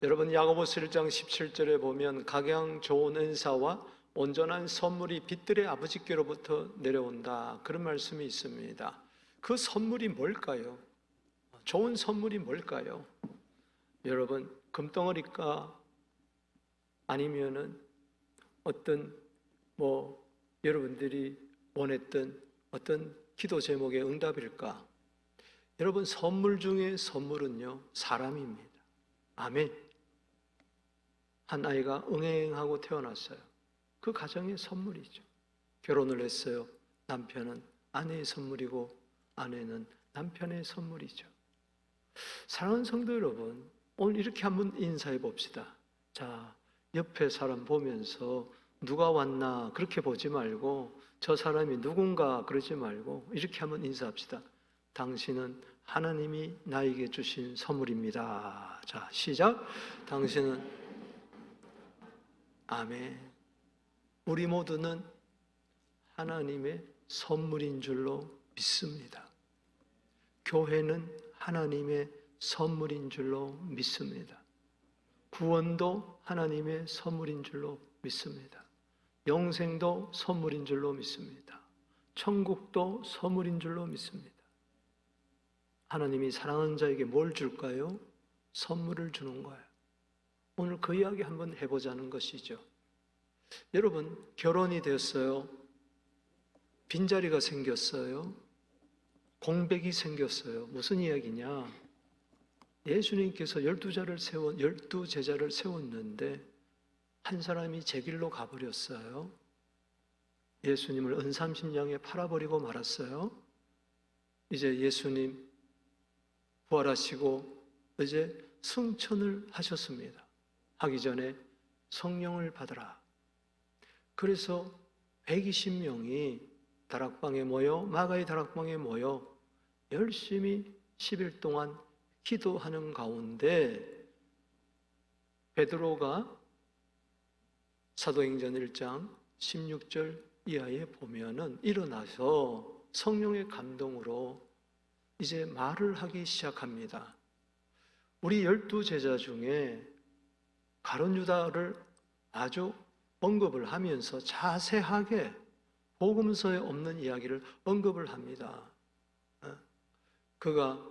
여러분, 야고보서 1장 17절에 보면 각양 좋은 은사와 온전한 선물이 빛들의 아버지께로부터 내려온다, 그런 말씀이 있습니다. 그 선물이 뭘까요? 좋은 선물이 뭘까요? 여러분, 금덩어리일까? 아니면은 어떤 여러분들이 원했던 어떤 기도 제목의 응답일까? 여러분, 선물 중에 선물은요, 사람입니다. 아멘. 한 아이가 응행하고 태어났어요. 그 가정의 선물이죠. 결혼을 했어요. 남편은 아내의 선물이고 아내는 남편의 선물이죠. 사랑하는 성도 여러분, 오늘 이렇게 한번 인사해 봅시다. 자, 옆에 사람 보면서 누가 왔나 그렇게 보지 말고, 저 사람이 누군가 그러지 말고 이렇게 한번 인사합시다. 당신은 하나님이 나에게 주신 선물입니다. 자, 시작. 당신은, 아멘. 우리 모두는 하나님의 선물인 줄로 믿습니다. 교회는 하나님의 선물인 줄로 믿습니다. 구원도 하나님의 선물인 줄로 믿습니다. 영생도 선물인 줄로 믿습니다. 천국도 선물인 줄로 믿습니다. 하나님이 사랑하는 자에게 뭘 줄까요? 선물을 주는 거예요. 오늘 그 이야기 한번 해보자는 것이죠. 여러분, 결혼이 됐어요. 빈자리가 생겼어요. 공백이 생겼어요. 무슨 이야기냐? 예수님께서 12제자를 세웠는데 한 사람이 제 길로 가버렸어요. 예수님을 은삼십냥에 팔아버리고 말았어요. 이제 예수님 부활하시고 이제 승천을 하셨습니다. 하기 전에 성령을 받으라. 그래서 120명이 다락방에 모여, 마가의 다락방에 모여 열심히 10일 동안 기도하는 가운데 베드로가 사도행전 1장 16절 이하에 보면은 일어나서 성령의 감동으로 이제 말을 하기 시작합니다. 우리 12제자 중에 가룟 유다를 아주 언급을 하면서 자세하게 복음서에 없는 이야기를 언급을 합니다. 그가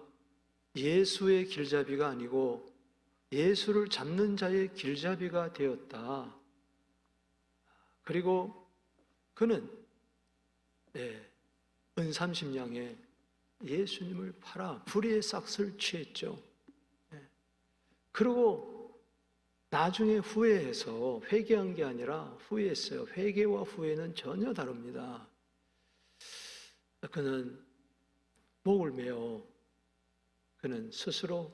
예수의 길잡이가 아니고 예수를 잡는 자의 길잡이가 되었다. 그리고 그는 은삼십냥에 예수님을 팔아 불의의 싹을 취했죠. 그리고 나중에 후회해서, 회개한 게 아니라 후회했어요. 회개와 후회는 전혀 다릅니다. 그는 목을 메어 그는 스스로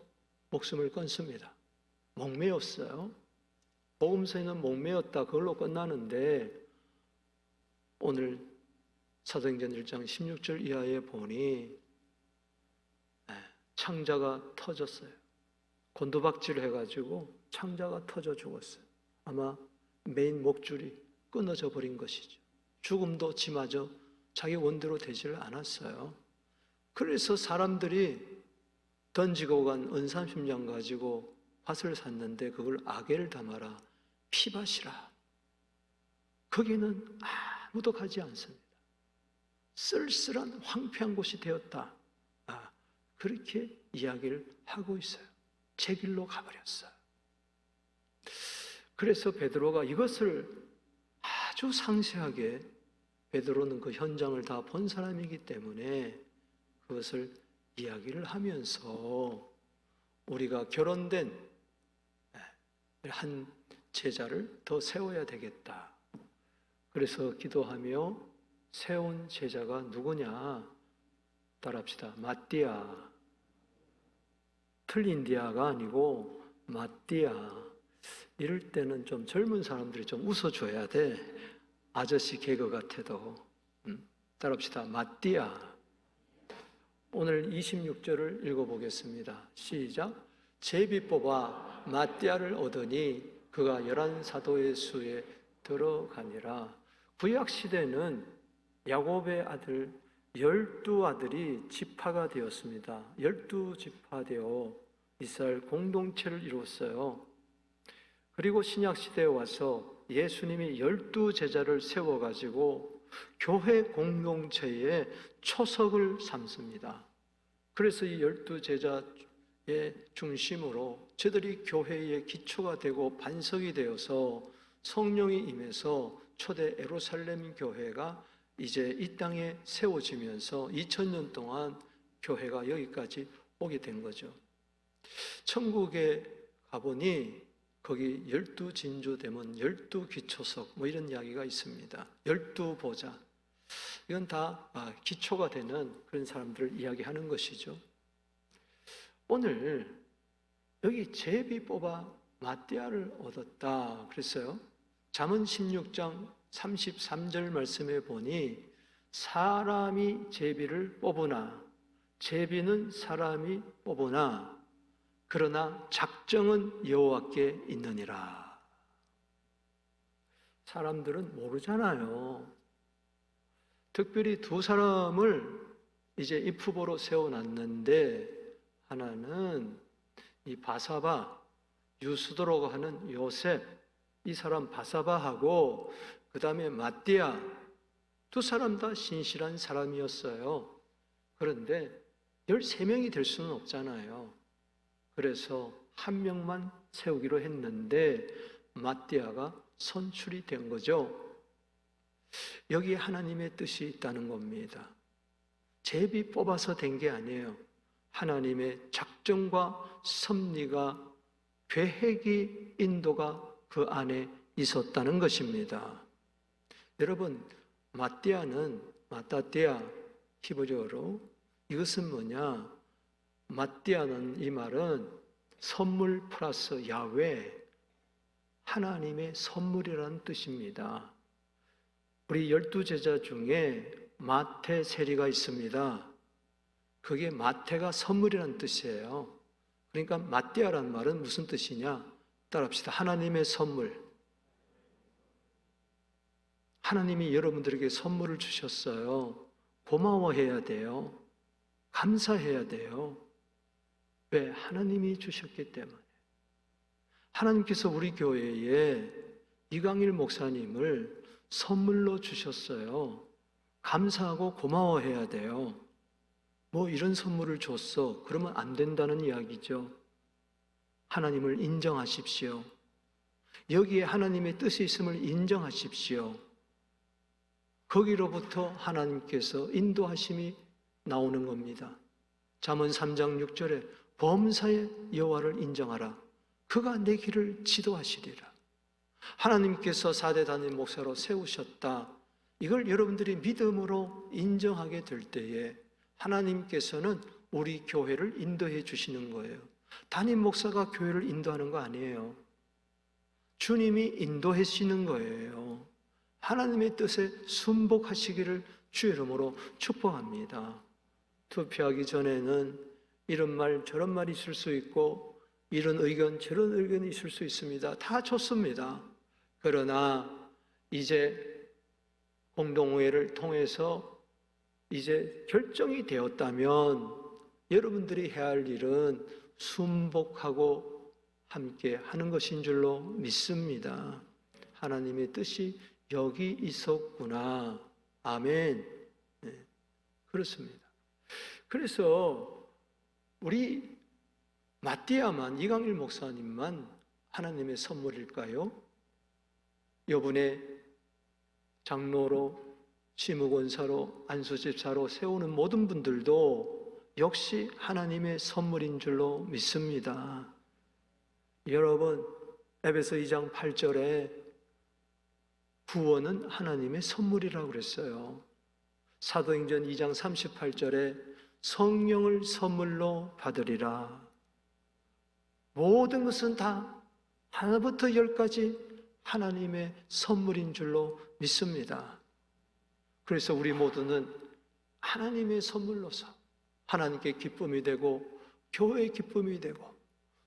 목숨을 끊습니다. 목매었어요. 복음서에는 목매었다, 그걸로 끝나는데 오늘 사도행전 1장 16절 이하에 보니 창자가 터졌어요. 곤두박질 해가지고 창자가 터져 죽었어요. 아마 메인 목줄이 끊어져 버린 것이죠. 죽음도 지마저 자기 원대로 되지를 않았어요. 그래서 사람들이 던지고 간 은삼십냥 가지고 밭을 샀는데 그걸 악에를 담아라, 피밭이라. 거기는 아무도 가지 않습니다. 쓸쓸한 황폐한 곳이 되었다. 그렇게 이야기를 하고 있어요. 제 길로 가버렸어요. 그래서 베드로가 이것을 아주 상세하게, 베드로는 그 현장을 다 본 사람이기 때문에 그것을 이야기를 하면서 우리가 결혼된 한 제자를 더 세워야 되겠다. 그래서 기도하며 세운 제자가 누구냐? 따라합시다. 마띠아. 틀린 디아가 아니고 마띠아. 이럴 때는 좀 젊은 사람들이 좀 웃어줘야 돼. 아저씨 개그 같아도. 따라합시다. 마띠아. 오늘 26절을 읽어보겠습니다. 시작. 제비 뽑아 마띠아를 얻으니 그가 11사도의 수에 들어가니라. 구약시대는 야곱의 아들 12아들이 지파가 되었습니다. 12지파 되어 이스라엘 공동체를 이루었어요. 그리고 신약 시대에 와서 예수님이 12제자를 세워가지고 교회 공동체의 초석을 삼습니다. 그래서 이 12제자의 중심으로 저들이 교회의 기초가 되고 반석이 되어서 성령이 임해서 초대 예루살렘 교회가 이제 이 땅에 세워지면서 2000년 동안 교회가 여기까지 오게 된 거죠. 천국에 가보니 거기 12진주대문, 12기초석 뭐 이런 이야기가 있습니다. 12보좌. 이건 다 기초가 되는 그런 사람들을 이야기하는 것이죠. 오늘 여기 제비 뽑아 마띠아를 얻었다 그랬어요. 잠언 16장 33절 말씀에 보니 사람이 제비를 뽑으나 제비는 사람이 뽑으나 그러나 작정은 여호와께 있느니라. 사람들은 모르잖아요. 특별히 두 사람을 이제 입 후보로 세워놨는데 하나는 이 바사바, 유수도라고 하는 요셉, 이 사람 바사바하고 그 다음에 마띠아, 두 사람 다 신실한 사람이었어요. 그런데 13명이 될 수는 없잖아요. 그래서 한 명만 세우기로 했는데 마띠아가 선출이 된 거죠. 여기에 하나님의 뜻이 있다는 겁니다. 제비 뽑아서 된 게 아니에요. 하나님의 작정과 섭리가, 계획이, 인도가 그 안에 있었다는 것입니다. 여러분, 마띠아는 마따띠아 히브리어로 이것은 뭐냐? 마띠아는 이 말은 선물 플러스 야훼, 하나님의 선물이라는 뜻입니다. 우리 12제자 중에 마태 세리가 있습니다. 그게 마태가 선물이라는 뜻이에요. 그러니까 마띠아라는 말은 무슨 뜻이냐? 따라합시다. 하나님의 선물. 하나님이 여러분들에게 선물을 주셨어요. 고마워해야 돼요. 감사해야 돼요. 왜? 하나님이 주셨기 때문에. 하나님께서 우리 교회에 이강일 목사님을 선물로 주셨어요. 감사하고 고마워해야 돼요. 뭐 이런 선물을 줬어. 그러면 안 된다는 이야기죠. 하나님을 인정하십시오. 여기에 하나님의 뜻이 있음을 인정하십시오. 거기로부터 하나님께서 인도하심이 나오는 겁니다. 잠언 3장 6절에 범사의 여호와를 인정하라. 그가 내 길을 지도하시리라. 하나님께서 4대 담임 목사로 세우셨다. 이걸 여러분들이 믿음으로 인정하게 될 때에 하나님께서는 우리 교회를 인도해 주시는 거예요. 담임 목사가 교회를 인도하는 거 아니에요. 주님이 인도하시는 거예요. 하나님의 뜻에 순복하시기를 주의 이름으로 축복합니다. 투표하기 전에는 이런 말 저런 말이 있을 수 있고 이런 의견 저런 의견이 있을 수 있습니다. 다 좋습니다. 그러나 이제 공동회의를 통해서 이제 결정이 되었다면 여러분들이 해야 할 일은 순복하고 함께 하는 것인 줄로 믿습니다. 하나님의 뜻이 여기 있었구나. 아멘. 네, 그렇습니다. 그래서 우리 마띠아만, 이강일 목사님만 하나님의 선물일까요? 이번에 장로로, 시무권사로, 안수집사로 세우는 모든 분들도 역시 하나님의 선물인 줄로 믿습니다. 여러분, 에베소 2장 8절에 구원은 하나님의 선물이라고 그랬어요. 사도행전 2장 38절에 성령을 선물로 받으리라. 모든 것은 다 하나부터 열까지 하나님의 선물인 줄로 믿습니다. 그래서 우리 모두는 하나님의 선물로서 하나님께 기쁨이 되고 교회의 기쁨이 되고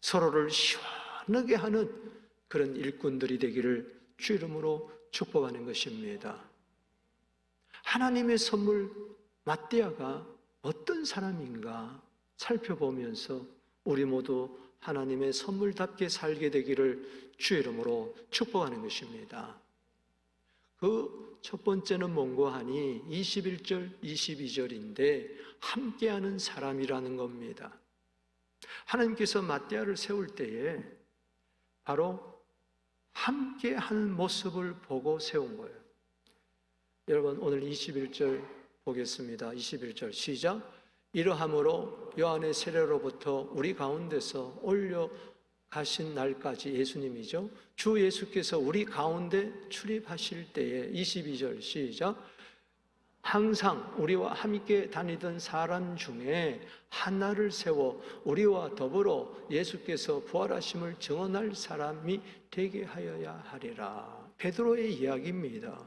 서로를 시원하게 하는 그런 일꾼들이 되기를 주 이름으로 축복하는 것입니다. 하나님의 선물 마띠아가 어떤 사람인가 살펴보면서 우리 모두 하나님의 선물답게 살게 되기를 주의 이름으로 축복하는 것입니다. 그 첫 번째는 뭔고 하니 21절, 22절인데 함께하는 사람이라는 겁니다. 하나님께서 맏대하를 세울 때에 바로 함께하는 모습을 보고 세운 거예요. 여러분 오늘 21절 보겠습니다. 21절 시작. 이러함으로 요한의 세례로부터 우리 가운데서 올려 가신 날까지, 예수님이죠, 주 예수께서 우리 가운데 출입하실 때에 22절 시작. 항상 우리와 함께 다니던 사람 중에 하나를 세워 우리와 더불어 예수께서 부활하심을 증언할 사람이 되게 하여야 하리라. 베드로의 이야기입니다.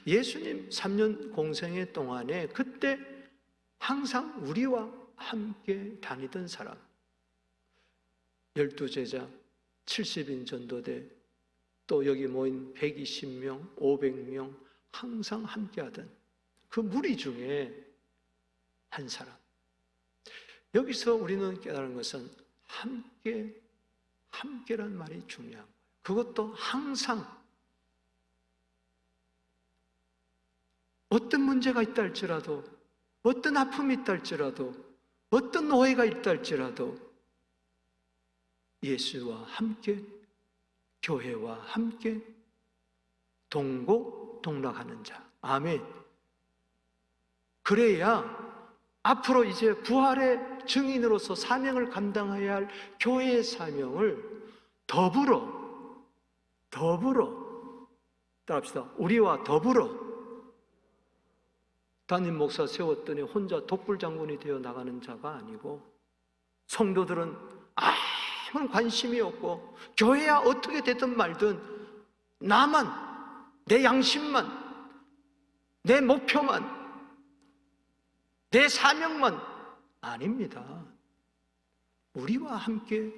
예수님 3년 공생애 동안에 그때 항상 우리와 함께 다니던 사람, 12제자, 70인 전도대, 또 여기 모인 120명, 500명 항상 함께하던 그 무리 중에 한 사람. 여기서 우리는 깨달은 것은 함께란 말이 중요한 거예요. 그것도 항상. 어떤 문제가 있다 할지라도, 어떤 아픔이 있다 할지라도, 어떤 오해가 있다 할지라도 예수와 함께, 교회와 함께 동고동락하는 자. 아멘. 그래야 앞으로 이제 부활의 증인으로서 사명을 감당해야 할 교회의 사명을 더불어 따라합시다. 우리와 더불어. 담임 목사 세웠더니 혼자 독불 장군이 되어 나가는 자가 아니고, 성도들은 아무런 관심이 없고 교회야 어떻게 되든 말든 나만, 내 양심만, 내 목표만, 내 사명만. 아닙니다. 우리와 함께,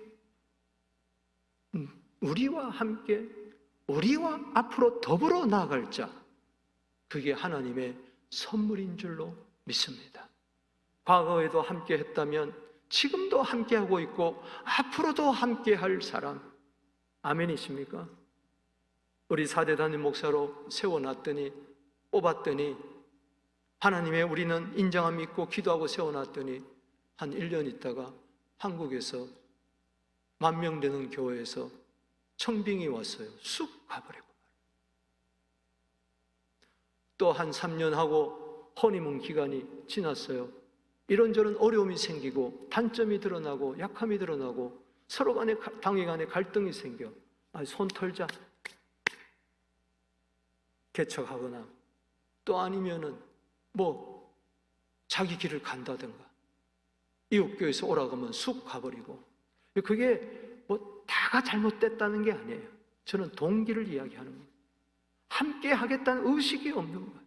우리와 앞으로 더불어 나아갈 자, 그게 하나님의 선물인 줄로 믿습니다. 과거에도 함께 했다면 지금도 함께 하고 있고 앞으로도 함께 할 사람. 아멘이십니까? 우리 4대 담임 목사로 세워놨더니, 뽑았더니, 하나님의 우리는 인정함 있고 기도하고 세워놨더니 한 1년 있다가 한국에서 10,000명 되는 교회에서 청빙이 왔어요. 쑥 가버리고. 또 한 3년 하고 허니문 기간이 지났어요. 이런저런 어려움이 생기고 단점이 드러나고 약함이 드러나고 서로 간에, 당회 간에 갈등이 생겨. 손 털자, 개척하거나, 또 아니면은 자기 길을 간다든가, 이웃교회에서 오라고 하면 쑥 가버리고. 그게 다가 잘못됐다는 게 아니에요. 저는 동기를 이야기하는 거예요. 함께 하겠다는 의식이 없는 거예요.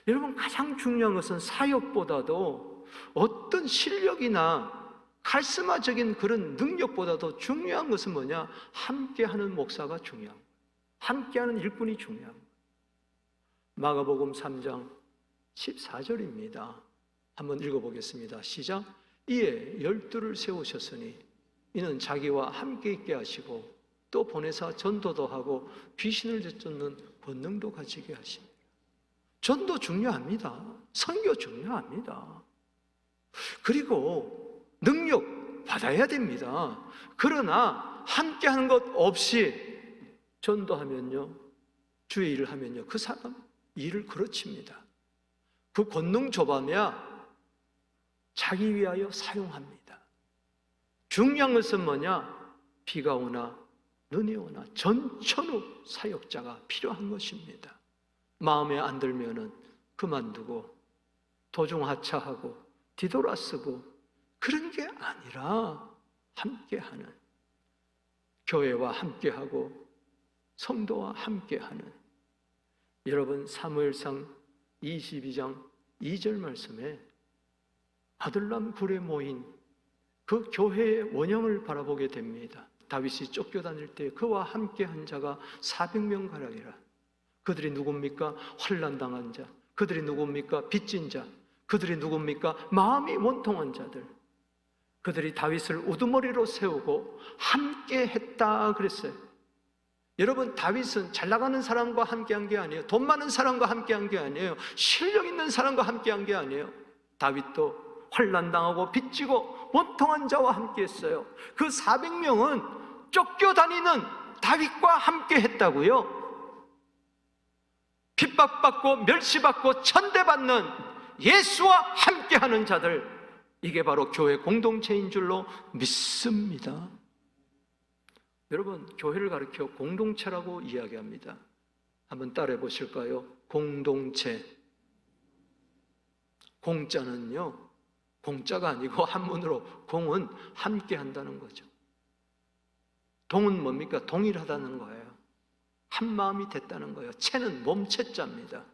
여러분, 가장 중요한 것은 사역보다도 어떤 실력이나 카리스마적인 그런 능력보다도 중요한 것은 뭐냐? 함께하는 목사가 중요한 거예요. 함께하는 일꾼이 중요한 거예요. 마가복음 3장 14절입니다. 한번 읽어보겠습니다. 시작. 이에 12를 세우셨으니 이는 자기와 함께 있게 하시고 또 보내사 전도도 하고 귀신을 쫓는 권능도 가지게 하십니다. 전도 중요합니다. 선교 중요합니다. 그리고 능력 받아야 됩니다. 그러나 함께하는 것 없이 전도하면요, 주의 일을 하면요, 그 사람 일을 그르칩니다. 그 권능 줘봐야 자기 위하여 사용합니다. 중요한 것은 뭐냐? 비가 오나 눈이 오나 전천후 사역자가 필요한 것입니다. 마음에 안 들면은 그만두고 도중하차하고 뒤돌아쓰고 그런 게 아니라 함께하는, 교회와 함께하고 성도와 함께하는. 여러분, 사무엘상 22장 2절 말씀에 아들람 굴에 모인 그 교회의 원형을 바라보게 됩니다. 다윗이 쫓겨다닐 때 그와 함께한 자가 400명 가량이라. 그들이 누굽니까? 환난 당한 자. 그들이 누굽니까? 빚진 자. 그들이 누굽니까? 마음이 원통한 자들. 그들이 다윗을 우두머리로 세우고 함께 했다 그랬어요. 여러분, 다윗은 잘 나가는 사람과 함께한 게 아니에요. 돈 많은 사람과 함께한 게 아니에요. 실력 있는 사람과 함께한 게 아니에요. 다윗도 환난당하고 빚지고 원통한 자와 함께했어요. 그 400명은 쫓겨다니는 다윗과 함께했다고요. 핍박받고 멸시받고 천대받는 예수와 함께하는 자들, 이게 바로 교회 공동체인 줄로 믿습니다. 여러분, 교회를 가리켜 공동체라고 이야기합니다. 한번 따라해 보실까요? 공동체. 공자는요, 공짜가 아니고 한문으로 공은 함께 한다는 거죠. 동은 뭡니까? 동일하다는 거예요. 한 마음이 됐다는 거예요. 체는 몸체자입니다.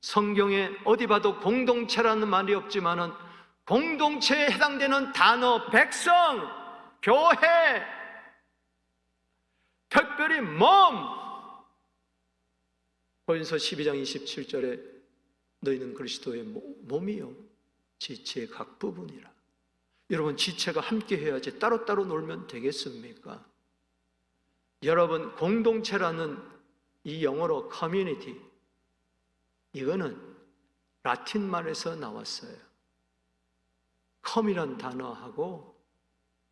성경에 어디 봐도 공동체라는 말이 없지만은 공동체에 해당되는 단어, 백성, 교회, 특별히 몸. 고린도서 12장 27절에 너희는 그리스도의 몸이요 지체의 각 부분이라. 여러분, 지체가 함께 해야지 따로따로 놀면 되겠습니까? 여러분, 공동체라는 이 영어로 커뮤니티, 이거는 라틴 말에서 나왔어요. 컴이란 단어하고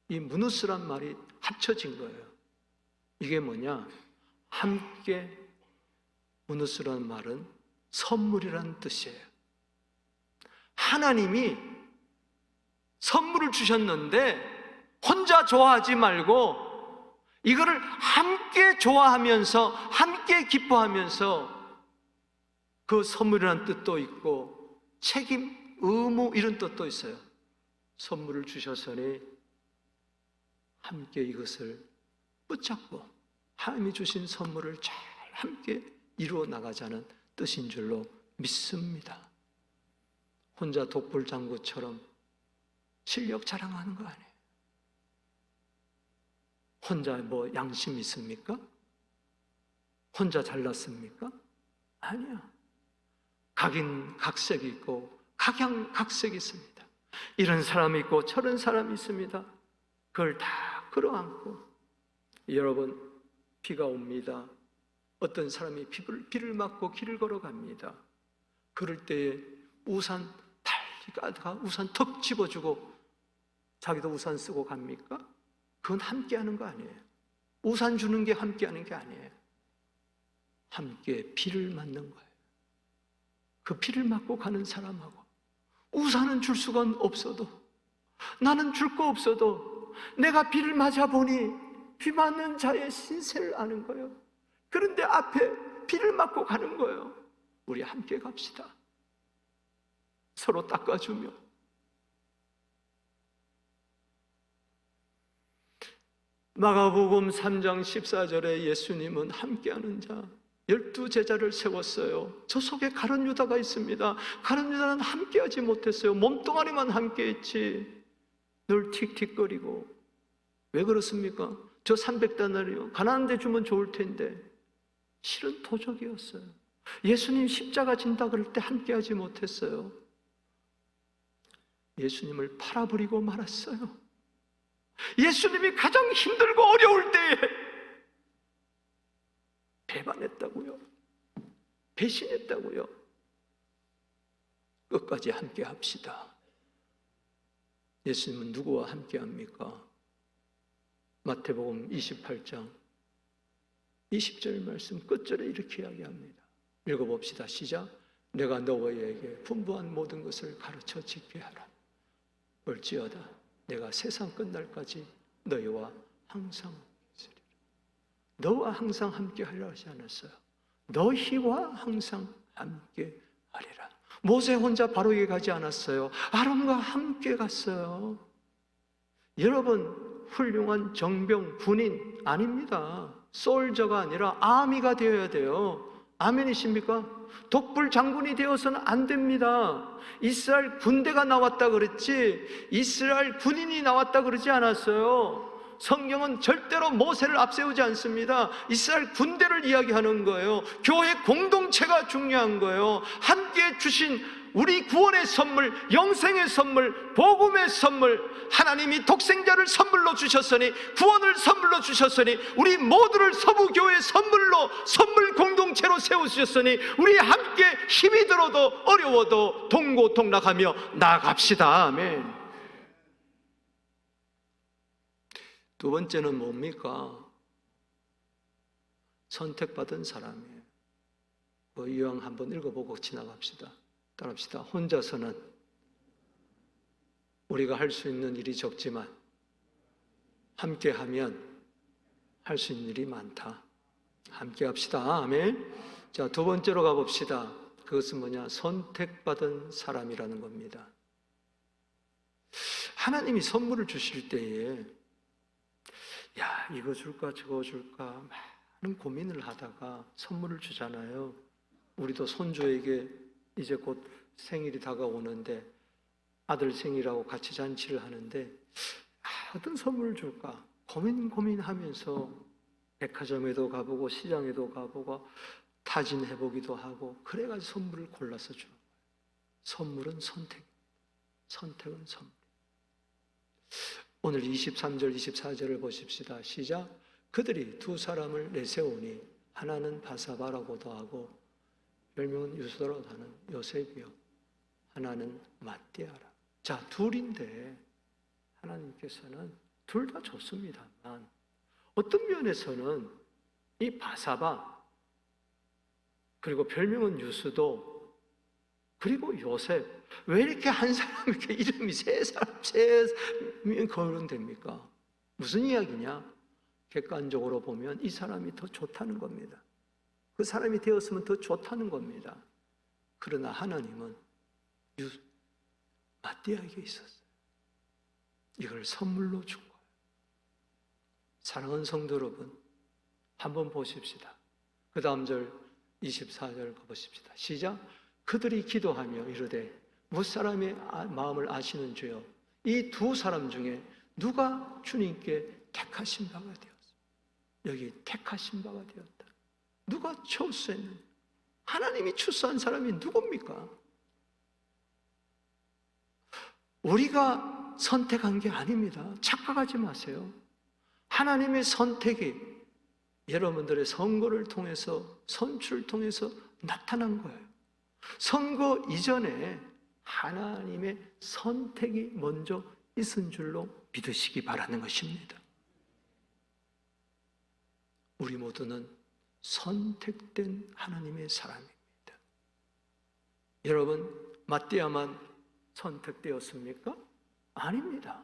이 무누스란 말이 합쳐진 거예요. 이게 뭐냐? 함께, 무누스라는 말은 선물이라는 뜻이에요. 하나님이 선물을 주셨는데 혼자 좋아하지 말고 이거를 함께 좋아하면서 함께 기뻐하면서, 그 선물이라는 뜻도 있고 책임, 의무 이런 뜻도 있어요. 선물을 주셨으니 함께 이것을 붙잡고 하나님이 주신 선물을 잘 함께 이루어 나가자는 뜻인 줄로 믿습니다. 혼자 독불장구처럼 실력 자랑하는 거 아니에요. 혼자 뭐 양심 있습니까? 혼자 잘났습니까? 아니야. 각인 각색이 있고 각양 각색이 있습니다. 이런 사람이 있고 저런 사람이 있습니다. 그걸 다 끌어안고, 여러분, 비가 옵니다. 어떤 사람이 비를 맞고 길을 걸어갑니다. 그럴 때에 우산 달리가 우산 턱 집어주고 자기도 우산 쓰고 갑니까? 그건 함께하는 거 아니에요. 우산 주는 게 함께하는 게 아니에요. 함께 비를 맞는 거예요. 그 비를 맞고 가는 사람하고, 우산은 줄 수가 없어도, 나는 줄 거 없어도 내가 비를 맞아 보니 비 맞는 자의 신세를 아는 거예요. 그런데 앞에 비를 맞고 가는 거예요. 우리 함께 갑시다. 서로 닦아주며. 마가복음 3장 14절에 예수님은 함께하는 자 12제자를 세웠어요. 저 속에 가룟 유다가 있습니다. 가룟 유다는 함께하지 못했어요. 몸뚱아리만 함께했지. 늘 틱틱거리고. 왜 그렇습니까? 저 300다나리요, 가난한 데 주면 좋을 텐데. 실은 도적이었어요. 예수님 십자가 진다 그럴 때 함께하지 못했어요. 예수님을 팔아버리고 말았어요. 예수님이 가장 힘들고 어려울 때에 배반했다고요. 배신했다고요. 끝까지 함께 합시다. 예수님은 누구와 함께 합니까? 마태복음 28장 20절 말씀 끝절에 이렇게 이야기합니다. 읽어봅시다. 시작. 내가 너희에게 분부한 모든 것을 가르쳐 지게 하라. 볼지어다 내가 세상 끝날까지 너희와 항상 있으리라. 너와 항상 함께 하려 하지 않았어요. 너희와 항상 함께 하리라. 모세 혼자 바로에게 가지 않았어요. 아론과 함께 갔어요. 여러분, 훌륭한 정병, 군인 아닙니다. 솔저가 아니라 아미가 되어야 돼요. 아멘이십니까? 독불 장군이 되어서는 안 됩니다. 이스라엘 군대가 나왔다 그랬지 이스라엘 군인이 나왔다 그러지 않았어요. 성경은 절대로 모세를 앞세우지 않습니다. 이스라엘 군대를 이야기하는 거예요. 교회 공동체가 중요한 거예요. 함께 주신 우리 구원의 선물, 영생의 선물, 복음의 선물, 하나님이 독생자를 선물로 주셨으니, 구원을 선물로 주셨으니, 우리 모두를 서부교회 선물로, 선물 공동체로 세우셨으니, 우리 함께 힘이 들어도 어려워도 동고동락하며 나아갑시다. 아멘. 두 번째는 뭡니까? 선택받은 사람이에요. 이왕 한번 읽어보고 지나갑시다. 따라합시다. 혼자서는 우리가 할 수 있는 일이 적지만 함께하면 할 수 있는 일이 많다. 함께 합시다. 아멘. 자, 두 번째로 가봅시다. 그것은 뭐냐? 선택받은 사람이라는 겁니다. 하나님이 선물을 주실 때에 야, 이거 줄까 저거 줄까 많은 고민을 하다가 선물을 주잖아요. 우리도 손주에게 이제 곧 생일이 다가오는데 아들 생일하고 같이 잔치를 하는데 어떤 선물을 줄까 고민하면서 백화점에도 가보고 시장에도 가보고 타진해보기도 하고 그래가지고 선물을 골라서 줘요. 선물은 선택은 선물. 오늘 23절 24절을 보십시다. 시작. 그들이 두 사람을 내세우니 하나는 바사바라고도 하고 별명은 유수라고 하는 요셉이요 하나는 맏디아라. 자, 둘인데 하나님께서는 둘 다 좋습니다만 어떤 면에서는 이 바사바 그리고 별명은 유수도 그리고 요셉 왜 이렇게 한 사람 이렇게 이름이 세 사람이 거론됩니까? 무슨 이야기냐? 객관적으로 보면 이 사람이 더 좋다는 겁니다. 그 사람이 되었으면 더 좋다는 겁니다. 그러나 하나님은 맏디아에게 있었어요. 이걸 선물로 준 거예요. 사랑하는 성도 여러분, 한번 보십시다. 그 다음 절 24절 가보십시다. 시작. 그들이 기도하며 이르되 무사람의 마음을 아시는 주여 이 두 사람 중에 누가 주님께 택하신 바가 되었어. 여기 택하신 바가 되었다. 누가 추수했느냐? 하나님이 추수한 사람이 누굽니까? 우리가 선택한 게 아닙니다. 착각하지 마세요. 하나님의 선택이 여러분들의 선거를 통해서 선출을 통해서 나타난 거예요. 선거 이전에 하나님의 선택이 먼저 있은 줄로 믿으시기 바라는 것입니다. 우리 모두는 선택된 하나님의 사람입니다. 여러분, 맏디아만 선택되었습니까? 아닙니다.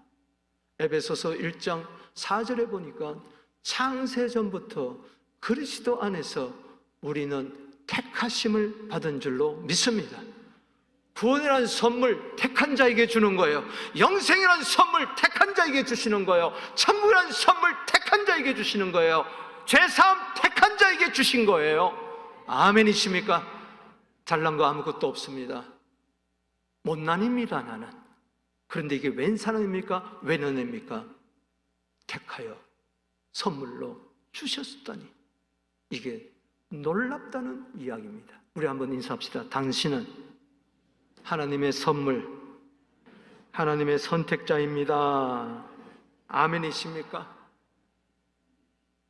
에베소서 1장 4절에 보니까 창세전부터 그리스도 안에서 우리는 택하심을 받은 줄로 믿습니다. 구원이라는 선물 택한 자에게 주는 거예요. 영생이라는 선물 택한 자에게 주시는 거예요. 천국이라는 선물 택한 자에게 주시는 거예요. 죄사함 택한 자에게 주신 거예요. 아멘이십니까? 잘난 거 아무것도 없습니다. 못난입니다, 나는. 그런데 이게 웬 사람입니까? 웬 은혜입니까? 택하여 선물로 주셨다니 이게 놀랍다는 이야기입니다. 우리 한번 인사합시다. 당신은 하나님의 선물, 하나님의 선택자입니다. 아멘이십니까?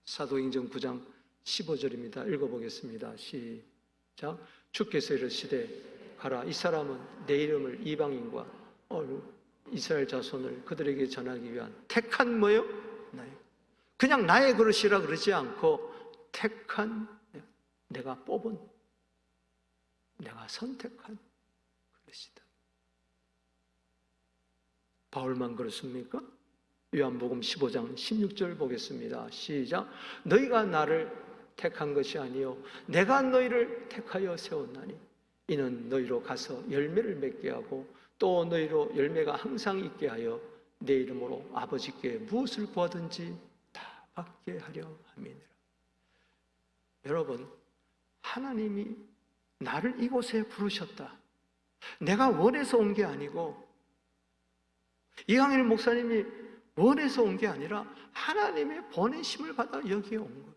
사도행전 9장 15절입니다. 읽어보겠습니다. 시작. 주께서 이르시되 가라, 이 사람은 내 이름을 이방인과 이스라엘 자손을 그들에게 전하기 위한 택한 뭐요? 그냥 나의 그릇이라 그러지 않고 택한, 내가 뽑은, 내가 선택한 그릇이다. 바울만 그렇습니까? 요한복음 15장 16절 보겠습니다. 시작. 너희가 나를 택한 것이 아니요 내가 너희를 택하여 세웠나니 이는 너희로 가서 열매를 맺게 하고 또 너희로 열매가 항상 있게 하여 내 이름으로 아버지께 무엇을 구하든지 다 받게 하려 함이니라. 여러분, 하나님이 나를 이곳에 부르셨다. 내가 원해서 온 게 아니고 이강일 목사님이 원해서 온 게 아니라 하나님의 보내심을 받아 여기에 온 거예요.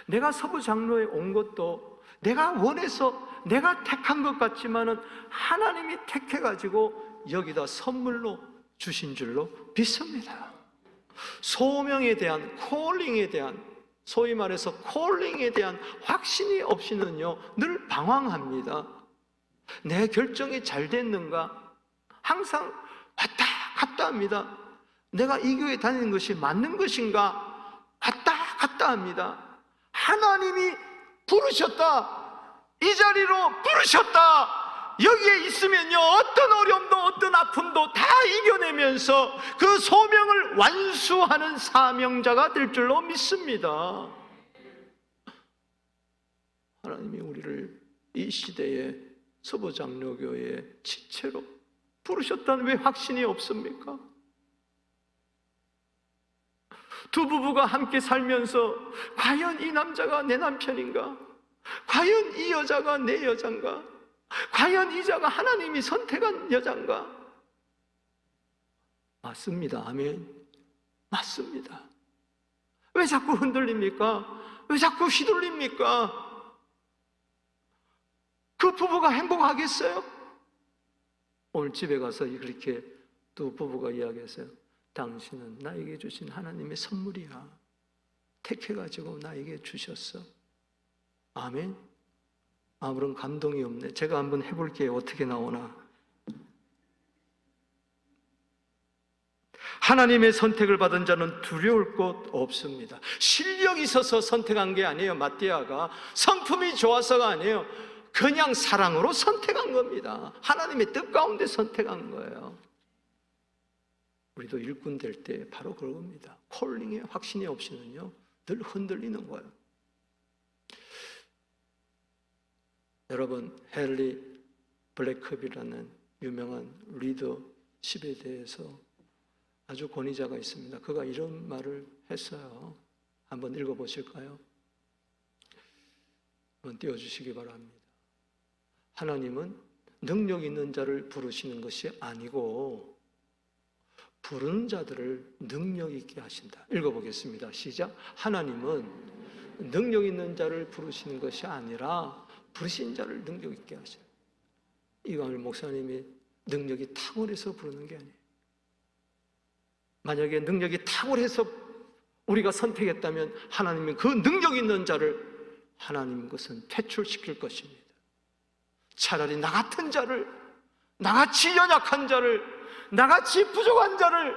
내가 서부 장로에 온 것도 내가 원해서 내가 택한 것 같지만은 하나님이 택해가지고 여기다 선물로 주신 줄로 믿습니다. 소명에 대한, 콜링에 대한, 소위 말해서 콜링에 대한 확신이 없이는요 늘 방황합니다. 내 결정이 잘 됐는가? 항상 왔다 갔다 합니다. 내가 이 교회 다니는 것이 맞는 것인가? 왔다 갔다 합니다. 하나님이 부르셨다, 이 자리로 부르셨다, 여기에 있으면요 어떤 어려움도 어떤 아픔도 다 이겨내면서 그 소명을 완수하는 사명자가 될 줄로 믿습니다. 하나님이 우리를 이 시대의 서부장로교회의 지체로 부르셨다는 왜 확신이 없습니까? 두 부부가 함께 살면서 과연 이 남자가 내 남편인가? 과연 이 여자가 내 여자인가? 과연 이 자가 하나님이 선택한 여자인가? 맞습니다. 아멘. 맞습니다. 왜 자꾸 흔들립니까? 왜 자꾸 휘둘립니까? 그 부부가 행복하겠어요? 오늘 집에 가서 그렇게 두 부부가 이야기했어요. 당신은 나에게 주신 하나님의 선물이야. 택해가지고 나에게 주셨어. 아멘. 아무런 감동이 없네. 제가 한번 해볼게요. 어떻게 나오나. 하나님의 선택을 받은 자는 두려울 것 없습니다. 실력이 있어서 선택한 게 아니에요. 마띠아가 성품이 좋아서가 아니에요. 그냥 사랑으로 선택한 겁니다. 하나님의 뜻 가운데 선택한 거예요. 우리도 일꾼 될 때 바로 그겁니다. 콜링에 확신이 없이는요 늘 흔들리는 거예요. 여러분, 헨리 블랙컵이라는 유명한 리더십에 대해서 아주 권위자가 있습니다. 그가 이런 말을 했어요. 한번 읽어보실까요? 한번 띄워주시기 바랍니다. 하나님은 능력 있는 자를 부르시는 것이 아니고 부르는 자들을 능력 있게 하신다. 읽어보겠습니다. 시작. 하나님은 능력 있는 자를 부르시는 것이 아니라 부르신 자를 능력 있게 하신다. 이광일 목사님이 능력이 탁월해서 부르는 게 아니에요. 만약에 능력이 탁월해서 우리가 선택했다면 하나님은 그 능력 있는 자를 하나님 것은 퇴출시킬 것입니다. 차라리 나 같은 자를, 나같이 연약한 자를, 나같이 부족한 자를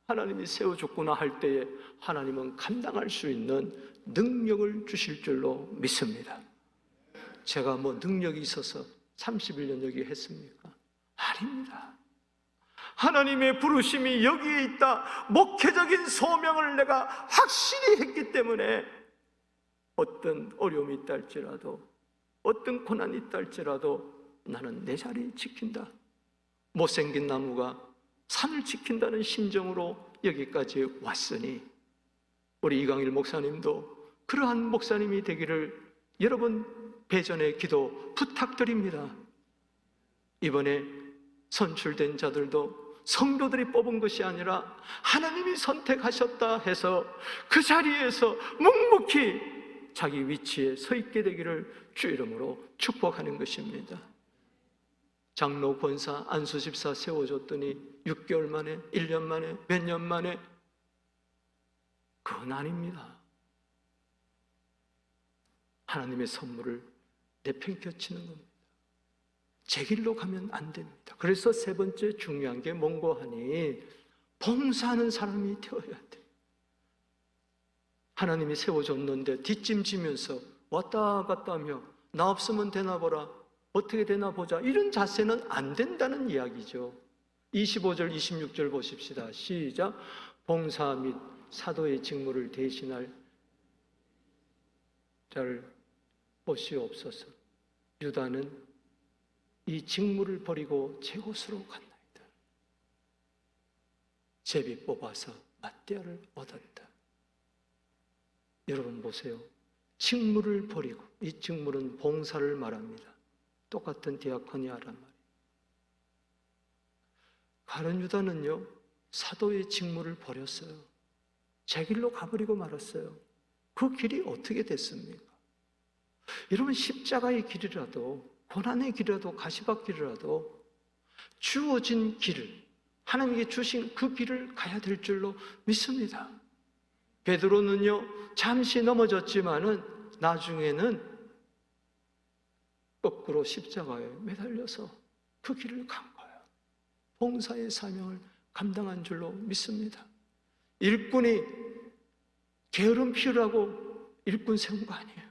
하나님이 세워줬구나 할 때에 하나님은 감당할 수 있는 능력을 주실 줄로 믿습니다. 제가 뭐 능력이 있어서 31년 여기 했습니까? 아닙니다. 하나님의 부르심이 여기에 있다. 목회적인 소명을 내가 확실히 했기 때문에 어떤 어려움이 있다 할지라도, 어떤 고난이 있다 할지라도 나는 내 자리 지킨다. 못생긴 나무가 산을 지킨다는 심정으로 여기까지 왔으니 우리 이광일 목사님도 그러한 목사님이 되기를 여러분 배전의 기도 부탁드립니다. 이번에 선출된 자들도 성도들이 뽑은 것이 아니라 하나님이 선택하셨다 해서 그 자리에서 묵묵히 자기 위치에 서 있게 되기를 주 이름으로 축복하는 것입니다. 장로, 권사, 안수 집사 세워줬더니 6개월 만에, 1년 만에, 몇 년 만에, 그건 아닙니다. 하나님의 선물을 내팽겨치는 겁니다. 제 길로 가면 안 됩니다. 그래서 세 번째 중요한 게 뭔고 하니 봉사하는 사람이 되어야 돼. 하나님이 세워줬는데 뒷짐지면서 왔다 갔다 하며 나 없으면 되나 보라, 어떻게 되나 보자, 이런 자세는 안 된다는 이야기죠. 25절 26절 보십시다. 시작. 봉사 및 사도의 직무를 대신할 자를 보시옵소서. 유다는 이 직무를 버리고 제 곳으로 갔나이다. 제비 뽑아서 마띠아를 얻었다. 여러분 보세요. 직무를 버리고, 이 직무는 봉사를 말합니다. 똑같은 디아코니아란 말이에요. 가룟 유다는요 사도의 직무를 버렸어요. 제 길로 가버리고 말았어요. 그 길이 어떻게 됐습니까? 여러분, 십자가의 길이라도, 고난의 길이라도, 가시밭길이라도 주어진 길을, 하나님께 주신 그 길을 가야 될 줄로 믿습니다. 베드로는요, 잠시 넘어졌지만은 나중에는 거꾸로 십자가에 매달려서 그 길을 간 거예요. 봉사의 사명을 감당한 줄로 믿습니다. 일꾼이 게으름 피우라고 일꾼 세운 거 아니에요.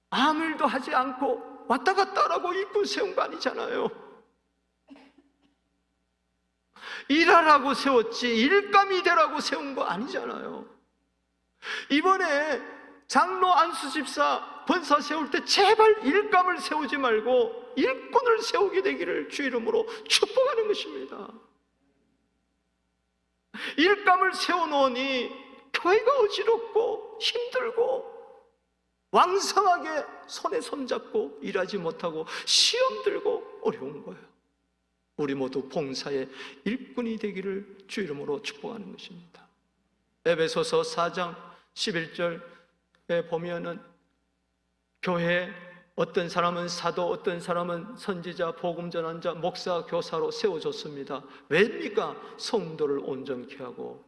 아무 일도 하지 않고 왔다 갔다 하라고 일꾼 세운 거 아니잖아요. 일하라고 세웠지 일감이 되라고 세운 거 아니잖아요. 이번에 장로 안수 집사 번사 세울 때 제발 일감을 세우지 말고 일꾼을 세우게 되기를 주 이름으로 축복하는 것입니다. 일감을 세워놓으니 교회가 어지럽고 힘들고 왕성하게 손에 손잡고 일하지 못하고 시험 들고 어려운 거예요. 우리 모두 봉사의 일꾼이 되기를 주 이름으로 축복하는 것입니다. 에베소서 4장 11절에 보면은 교회에 어떤 사람은 사도, 어떤 사람은 선지자, 복음 전환자, 목사, 교사로 세워졌습니다. 왜입니까? 성도를 온전케 하고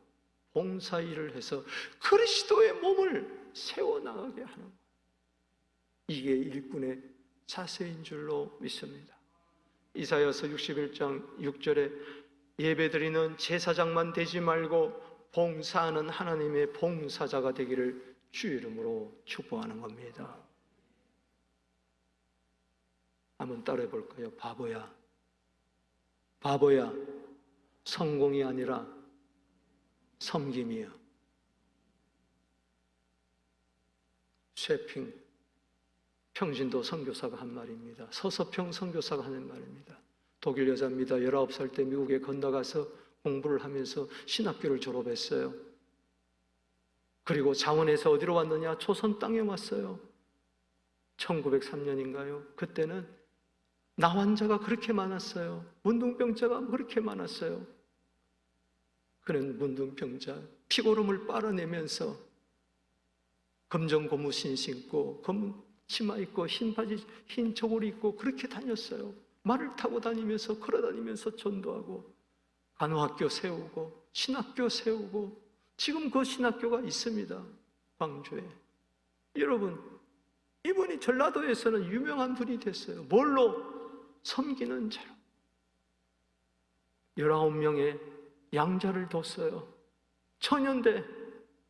봉사 일을 해서 그리스도의 몸을 세워나가게 하는 거예요. 이게 일꾼의 자세인 줄로 믿습니다. 이사야서 61장 6절에 예배드리는 제사장만 되지 말고 봉사하는 하나님의 봉사자가 되기를 주 이름으로 축복하는 겁니다. 한번 따라해 볼까요? 바보야, 바보야, 성공이 아니라 섬김이야. 쇠핑 평신도 선교사가 한 말입니다. 서서평 선교사가 하는 말입니다. 독일 여자입니다. 19살 때 미국에 건너가서 공부를 하면서 신학교를 졸업했어요. 그리고 장원에서 어디로 왔느냐? 조선 땅에 왔어요. 1903년인가요? 그때는 나환자가 그렇게 많았어요. 문둥병자가 그렇게 많았어요. 그는 문둥병자, 피고름을 빨아내면서 검정 고무신 신고 검은 치마 입고 흰 바지, 흰 저고리 입고 그렇게 다녔어요. 말을 타고 다니면서 걸어다니면서 전도하고 간호학교 세우고 신학교 세우고 지금 그 신학교가 있습니다. 광주에. 여러분, 이분이 전라도에서는 유명한 분이 됐어요. 뭘로? 섬기는 자로. 19명의 양자를 뒀어요. 처년대.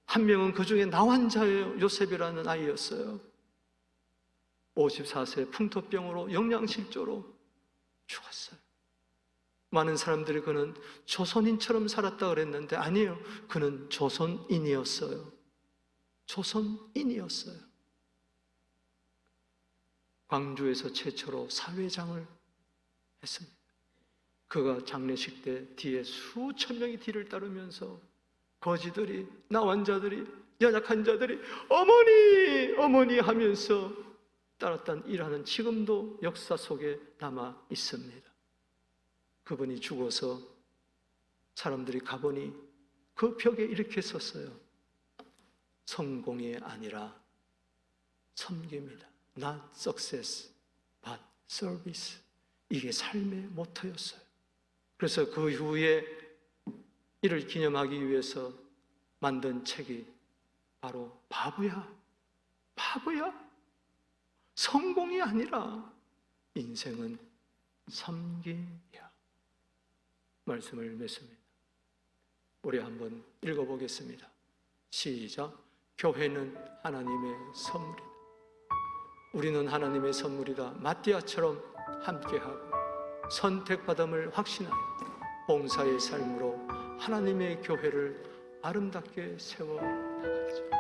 한 명은 그 중에 나환자예요. 요셉이라는 아이였어요. 54세 풍토병으로 영양실조로 죽었어요. 많은 사람들이 그는 조선인처럼 살았다 그랬는데 아니에요. 그는 조선인이었어요. 조선인이었어요. 광주에서 최초로 사회장을 했습니다. 그가 장례식 때 뒤에 수천 명이 뒤를 따르면서 거지들이, 나환자들이, 연약한 자들이 어머니, 어머니 하면서 따랐던 일하는 지금도 역사 속에 남아 있습니다. 그분이 죽어서 사람들이 가보니 그 벽에 이렇게 썼어요. 성공이 아니라 섬깁니다. Not success, but service. 이게 삶의 모토였어요. 그래서 그 후에 이를 기념하기 위해서 만든 책이 바로 바보야, 바보야. 성공이 아니라 인생은 섬김이야. 말씀을 맺습니다. 우리 한번 읽어보겠습니다. 시작. 교회는 하나님의 선물이다. 우리는 하나님의 선물이다. 마띠아처럼 함께하고 선택받음을 확신하여 봉사의 삶으로 하나님의 교회를 아름답게 세워 나가죠.